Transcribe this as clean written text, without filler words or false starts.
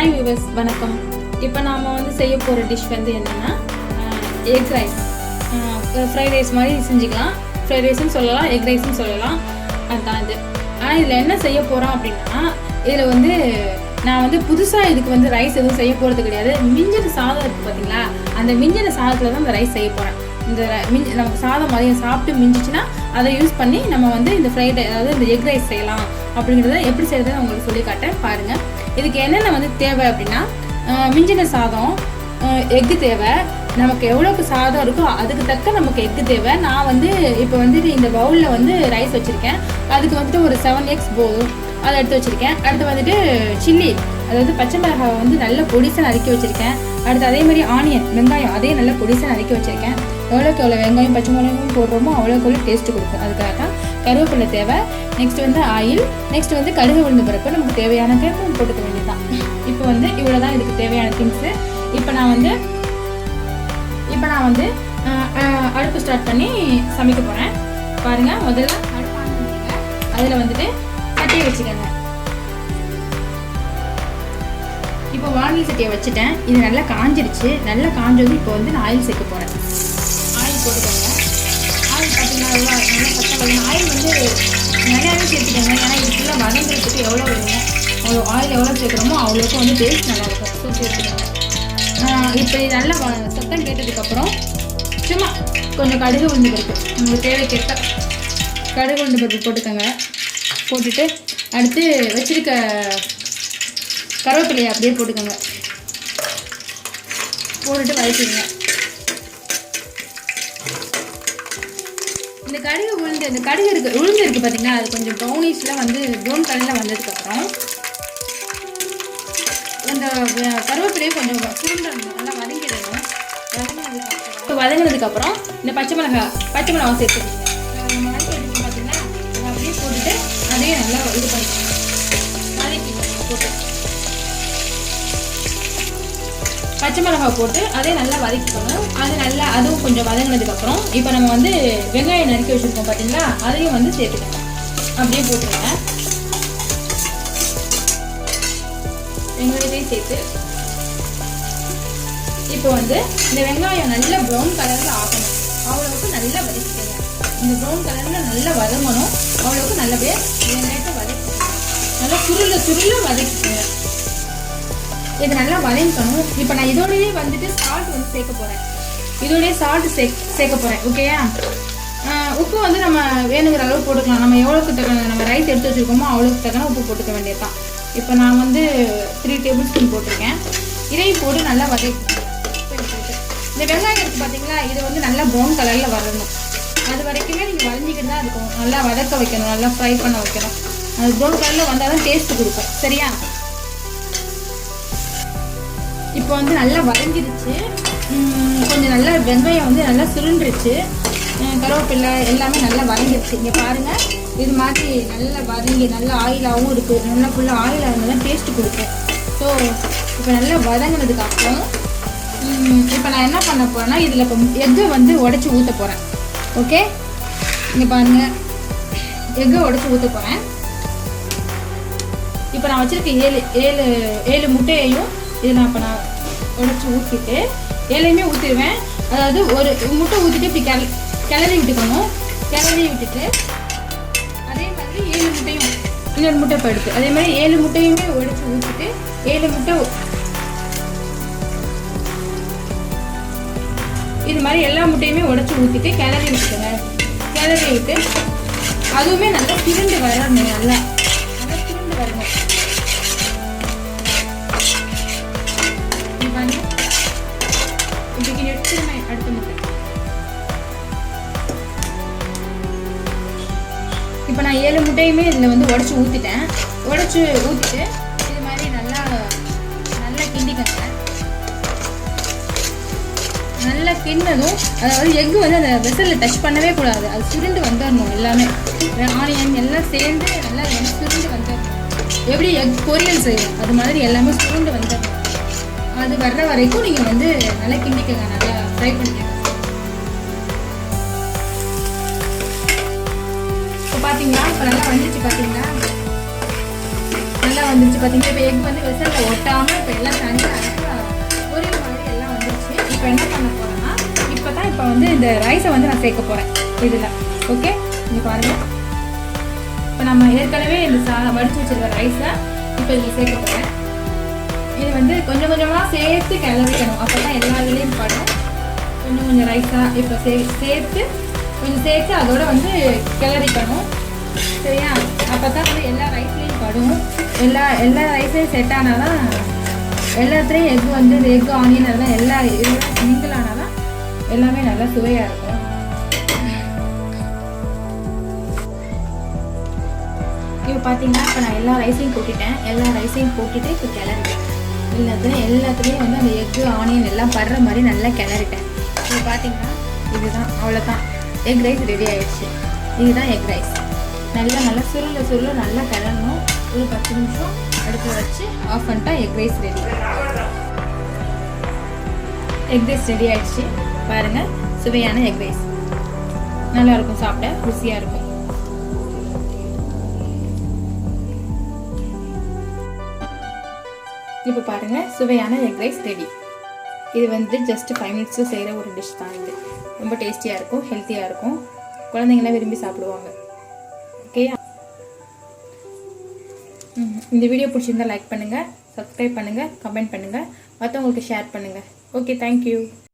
Hi viewers, வணக்கம். இப்போ நாம் வந்து செய்ய போகிற டிஷ் வந்து என்னென்னா எக் ரைஸ். ஃப்ரைட் ரைஸ் மாதிரி செஞ்சுக்கலாம். ஃப்ரைட் ரைஸ்ன்னு சொல்லலாம், எக் ரைஸ்ன்னு சொல்லலாம். அதுதான் இது. ஆனால் இதில் என்ன செய்ய போகிறோம் அப்படின்னா, இதில் வந்து நான் வந்து புதுசாக இதுக்கு வந்து ரைஸ் எதுவும் செய்ய போகிறது கிடையாது. மிஞ்சின சாதம் இருக்குது பார்த்தீங்களா, அந்த மிஞ்சின சாதத்தில் தான் இந்த ரைஸ் செய்ய போகிறேன். இந்த நமக்கு சாதம் மதியம் சாப்பிட்டு மிஞ்சிச்சுன்னா அதை யூஸ் பண்ணி நம்ம வந்து இந்த ஃப்ரைட் அதாவது இந்த எக் ரைஸ் செய்யலாம். அப்படிங்கிறத எப்படி செய்யறதுன்னு உங்களுக்கு சொல்லி காட்டேன் பாருங்கள். இதுக்கு என்னென்ன வந்து தேவை அப்படின்னா, மிஞ்சின சாதம், எக்கு தேவை. நமக்கு எவ்வளோக்கு சாதம் இருக்கோ அதுக்கு தக்க நமக்கு எக்கு தேவை. நான் வந்து இப்போ வந்துட்டு இந்த பவுலில் வந்து ரைஸ் வச்சுருக்கேன். அதுக்கு வந்துட்டு ஒரு 7 எக்ஸ் போதும், அதை எடுத்து வச்சுருக்கேன். அடுத்து வந்துட்டு சில்லி, அதாவது பச்சை மிளகாய் வந்து நல்ல பொடிசாக நறுக்கி வச்சுருக்கேன். அடுத்து அதே மாதிரி ஆனியன், வெங்காயம் அதையும் நல்ல பொடிசாக நறுக்கி வச்சுருக்கேன். எவ்வளோக்கு எவ்வளோ வெங்காயம் பச்சை மிளகாயும் போடுறோமோ அவ்வளோக்கு எவ்வளோ டேஸ்ட்டு கொடுக்கும். அதுக்காக தான் கருவேப்பிலை தேவை. நெக்ஸ்ட் வந்து ஆயில். நெக்ஸ்ட் வந்து கடுகு உளுந்து பருப்பு. நமக்கு தேவையான கேட்கும் போட்டுக்க வேண்டியதுதான். இப்போ வந்து இவ்வளோ தான் இதுக்கு தேவையான திங்ஸு. இப்போ நான் வந்து அடுப்பு ஸ்டார்ட் பண்ணி சமைக்க போகிறேன். பாருங்கள், முதல்ல அடுப்பு ஆன் பண்ணிக்கோங்க. அதில் வந்துட்டு சட்டியை வச்சுக்கோங்க. இப்போ வானல் சட்டியை வச்சுட்டேன். இது நல்லா காஞ்சிருச்சு. நல்லா காஞ்சது. இப்போ வந்து நான் ஆயில் சேர்க்க போகிறேன். ஆயில் போட்டுக்கோங்க. ஆயில் பார்த்தீங்கன்னா நல்லா சத்தம் வேணும். ஆயில் வந்து நிறையாவே சேர்த்துக்கோங்க. ஏன்னா இது ஃபுல்லாக வதங்கிறதுக்கு எவ்வளோ வேணுமோ அவ்வளோ ஆயில் எவ்வளோ சேர்க்குறோமோ அவ்வளோக்கும் வந்து டேஸ்ட் நல்லாயிருக்கும். ஸோ சேர்த்துக்கோங்க. இப்போ இது நல்லா சத்தம் கேட்டதுக்கப்புறம் சும்மா கொஞ்சம் கடுகு உளுந்து பருப்பு, உங்களுக்கு தேவைக்கேற்ற கடுகு உளுந்து பருப்பு போட்டுக்கோங்க. போட்டுட்டு அடுத்து வச்சுருக்க கருவேப்பிலையை அப்படியே போட்டுக்கோங்க. போட்டுட்டு வதக்கிடுங்க. இந்த கடுகு உளுந்து, இந்த கடுகு உளுந்து இருக்குது பார்த்தீங்கன்னா, அது கொஞ்சம் ப்ரௌனிஷில் வந்து ப்ரௌன் கலரில் வந்ததுக்கப்புறம் அந்த கருவேப்பிலையை கொஞ்சம் சுருண்டணும், நல்லா வதங்கிடணும். வதங்கினதுக்கப்புறம் இந்த பச்சை மிளகாய் சேர்த்துக்கோங்க. நம்ம வதக்கி எடுத்து பார்த்தீங்கன்னா அதை அப்படியே போட்டுட்டு அதையும் நல்லா இது பண்ணிக்கணும். போட்டு பச்சை மிளகாய் போட்டு அதே நல்லா வதக்கிக்கணும். அதுவும் கொஞ்சம் வதங்கினதுக்கப்புறம் இப்போ நம்ம வந்து வெங்காயம் நறுக்கி வச்சுருக்கோம் பார்த்தீங்களா, அதையும் வந்து சேர்த்துக்கணும். அப்படியே போட்டுருங்க. வெங்காயத்தையும் சேர்த்து இப்போ வந்து இந்த வெங்காயம் நல்லா ப்ரௌன் கலரில் ஆகணும். அவ்வளோவுக்கு நல்லா வதக்கிக்கணும். இந்த ப்ரௌன் கலரில் நல்லா வதங்கணும். அவ்வளோவுக்கு நல்லபடியே வெங்காயத்தை வதக்கிக்கணும். நல்லா சுருள வதக்கிக்கணும். இது நல்லா வதங்கணும். இப்போ நான் இதோடய வந்துட்டு சால்ட் வந்து சேர்க்க போகிறேன். இதோடய சால்ட் சேர்க்க போகிறேன். ஓகேயா? உப்பு வந்து நம்ம வேணுங்கிற அளவு போட்டுக்கலாம். நம்ம எவ்வளோக்கு தக்கன நம்ம ரைஸ் எடுத்து வச்சுருக்கோமோ அவ்வளோக்கு தக்கன உப்பு போட்டுக்க வேண்டியது தான். இப்போ நான் வந்து 3 டேபிள் ஸ்பூன் போட்டிருக்கேன். இதையும் போட்டு நல்லா வதக்கி இந்த வெங்காயம் இருக்குது பார்த்தீங்களா, இது வந்து நல்லா ப்ரௌன் கலரில் வரணும். அது வரைக்குமே நீங்கள் வதஞ்சிக்கிட்டு தான் இருக்கணும். நல்லா வதக்க வைக்கணும், நல்லா ஃப்ரை பண்ண வைக்கணும். அது ப்ரௌன் கலரில் வந்தால் தான் டேஸ்ட்டு கொடுக்கும். சரியா? இப்போ வந்து நல்லா வதங்கிடுச்சு. கொஞ்சம் நல்லா வெங்காயம் வந்து நல்லா சுருண்டுருச்சு. கருவேப்பிலை எல்லாமே நல்லா வதங்கிடுச்சு. இங்கே பாருங்கள், இது மாதிரி நல்லா வதங்கி நல்லா ஆயிலாகவும் இருக்குது. நல்லா ஃபுல்லாக ஆயிலாக இருந்தால் தான் டேஸ்ட்டு கொடுக்கும். ஸோ இப்போ நல்லா வதங்கினதுக்கு அப்புறம் இப்போ நான் என்ன பண்ண போகிறேன்னா, இதில் இப்போ எக்கை வந்து உடச்சி ஊற்ற போகிறேன். ஓகே, இங்கே பாருங்கள், எக்கை உடச்சி ஊற்ற போகிறேன். இப்போ நான் வச்சுருக்க ஏழு முட்டையையும் இதில் இப்போ நான் உடச்சி ஊற்றிட்டு 7ஐயுமே ஊற்றிடுவேன். அதாவது ஒரு முட்டை ஊற்றிட்டு இப்படி கிளறி விட்டுக்கணும். கிளறி விட்டுட்டு அதே மாதிரி 7 முட்டையும் இன்னொரு முட்டை இப்போ எடுத்து அதே மாதிரி 7 முட்டையுமே உடச்சி ஊற்றிட்டு 7 முட்டை இது மாதிரி எல்லா முட்டையுமே உடச்சி ஊற்றிட்டு கிளறி விட்டுக்கோங்க. கிளறி விட்டு அதுவுமே நல்லா சுருண்டு வரணும். நல்லா சுருண்டு வரணும். இப்படி எடுத்துருவேன். அடுத்த முட்டை இப்போ நான் 7 முட்டையுமே இதில் வந்து உடச்சி ஊற்றிட்டேன். ஊற்றிட்டு இது மாதிரி நல்லா கிண்டிக்கங்க. நல்லா கிண்டதும், அதாவது எக்கு வந்து அந்த வெசலில் டச் பண்ணவே கூடாது. அது சுருண்டு வந்துடணும். எல்லாமே ஆனியன் எல்லாம் சேர்ந்து நல்லா சுருண்டு வந்துடணும். எப்படி எக் பொரியல் செய்யும் அது மாதிரி எல்லாமே சுருண்டு வந்துடணும். அது வர்ற வரைக்கும் நீங்கள் வந்து நல்லா கிண்டிக்கங்க, நல்லா ஃப்ரை பண்ணிக்கங்க. இப்போ பார்த்தீங்களா, இப்போ நல்லா வந்துச்சு பார்த்தீங்களா. நல்லா வந்துருச்சு பார்த்தீங்கன்னா. இப்போ எக் வந்து வெசலில் ஒட்டாமல் இப்போ எல்லாம் தனியாக ஒரே மாதிரி எல்லாம் வந்துருச்சு. இப்போ என்ன பண்ண போகிறேன்னா இப்போ வந்து இந்த ரைஸை வந்து நான் சேர்க்க போகிறேன் இதில். ஓகே, இங்கே பாருங்கள். இப்போ நம்ம ஏற்கனவே இந்த வடித்து வச்சுருக்க ரைஸை இப்போ இதில் சேர்க்க போகிறேன். இது வந்து கொஞ்சம் கொஞ்சமாக சேர்த்து கிளறிக்கணும். அப்போ தான் எல்லா இதுலேயும் படும். கொஞ்சம் கொஞ்சம் ரைஸாக இப்போ சேர்த்து கொஞ்சம் சேர்த்து அதோட வந்து கிளறிக்கணும். சரியா? அப்போ தான் வந்து எல்லா ரைஸ்லேயும் படும். எல்லா ரைஸ்லையும் செட் ஆனால் தான் எல்லாத்துலேயும் எக் வந்து இந்த எக் ஆனியன் அதெல்லாம் இதெல்லாம் மிங்கிள் ஆனால் தான் எல்லாமே நல்லா சுவையாக இருக்கும். இப்போ பார்த்தீங்கன்னா இப்போ நான் எல்லா ரைஸையும் போட்டுட்டேன். எல்லா ரைஸையும் போட்டுட்டு இப்போ கிளறிட்டேன். எல்லாத்துலேயும் வந்து அந்த எக்கு ஆனியன் எல்லாம் படுற மாதிரி நல்லா கிளறிட்டேன். இப்போ பார்த்தீங்கன்னா இதுதான், அவ்வளோதான், எக் ரைஸ் ரெடி ஆகிடுச்சு. இதுதான் எக் ரைஸ். நல்லா சுருள நல்லா கிளறணும். ஒரு 10 நிமிஷம் அடுப்பு வச்சு ஆஃப் பண்ணிட்டா egg rice ready. Egg rice ready ஆகிடுச்சு. பாருங்கள், சுவையான எக் ரைஸ் நல்லாயிருக்கும், சாப்பிட ருசியாக இருக்கும். இப்போ பாருங்கள், சுவையான எக் ரைஸ் ரெடி. இது வந்து ஜஸ்ட் 5 மினிட்ஸில் செய்கிற ஒரு டிஷ் தான். இது ரொம்ப டேஸ்டியாக இருக்கும், ஹெல்த்தியாக இருக்கும், குழந்தைங்களாம் விரும்பி சாப்பிடுவாங்க. ஓகேயா? இந்த வீடியோ பிடிச்சிருந்தால் லைக் பண்ணுங்கள், சப்ஸ்கிரைப் பண்ணுங்கள், கமெண்ட் பண்ணுங்கள், மற்றவங்களுக்கு ஷேர் பண்ணுங்கள். Okay, thank you.